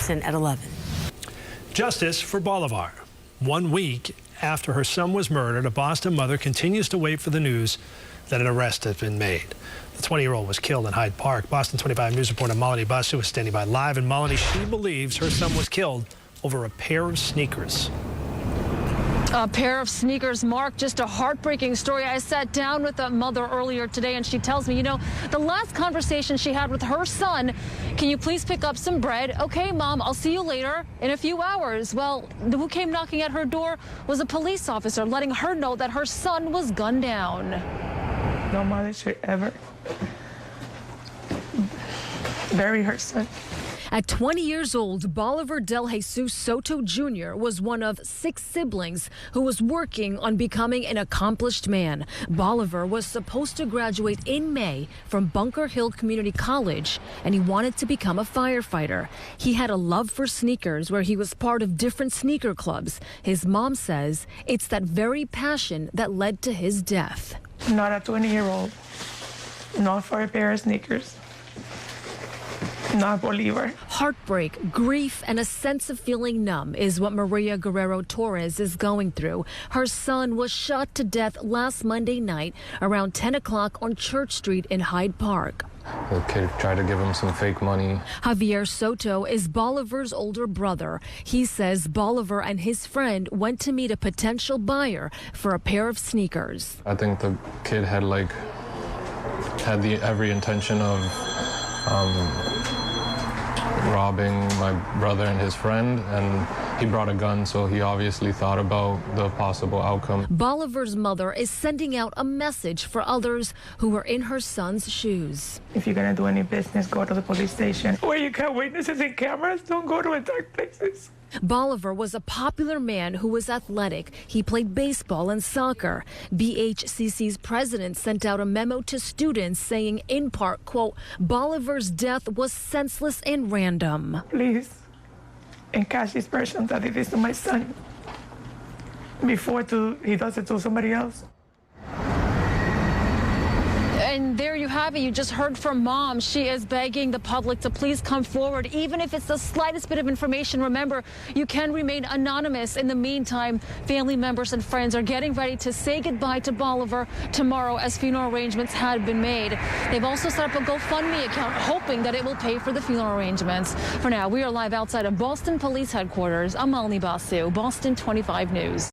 Boston at 11. Justice for Bolivar. 1 week after her son was murdered, a Boston mother continues to wait for the news that an arrest has been made. The 20-year-old was killed in Hyde Park. Boston 25 News reporter Melanie Basu is standing by live. And Melanie, she believes her son was killed over a pair of sneakers. A pair of sneakers, Mark, just a heartbreaking story. I sat down with a mother earlier today and she tells me, you know, the last conversation she had with her son, can you please pick up some bread? Okay, Mom, I'll see you later in a few hours. Well, who came knocking at her door was a police officer letting her know that her son was gunned down. No mother should ever bury her son. At 20 years old, Bolivar Del Jesus Soto Jr. was one of 6 siblings who was working on becoming an accomplished man. Bolivar was supposed to graduate in May from Bunker Hill Community College, and he wanted to become a firefighter. He had a love for sneakers, where he was part of different sneaker clubs. His mom says it's that very passion that led to his death. Not a 20-year-old, not for a pair of sneakers. Not Bolivar. Heartbreak, grief, and a sense of feeling numb is what Maria Guerrero Torres is going through. Her son was shot to death last Monday night around 10 o'clock on Church Street in Hyde Park. The kid tried to give him some fake money. Javier Soto is Bolivar's older brother. He says Bolivar and his friend went to meet a potential buyer for a pair of sneakers. I think the kid had every intention of robbing my brother and his friend, and he brought a gun, so he obviously thought about the possible outcome. Bolivar's mother is sending out a message for others who were in her son's shoes. If you're gonna do any business, go to the police station. Where you got witnesses and cameras, don't go to dark places. Bolivar was a popular man who was athletic. He played baseball and soccer. BHCC's president sent out a memo to students saying, in part, quote, Bolivar's death was senseless and random. Please, encash this person that did this to my son before he does it to somebody else. And there you have it. You just heard from Mom. She is begging the public to please come forward, even if it's the slightest bit of information. Remember, you can remain anonymous. In the meantime, family members and friends are getting ready to say goodbye to Bolivar tomorrow, as funeral arrangements had been made. They've also set up a GoFundMe account, hoping that it will pay for the funeral arrangements. For now, we are live outside of Boston Police Headquarters. I'm Melanie Basu, Boston 25 News.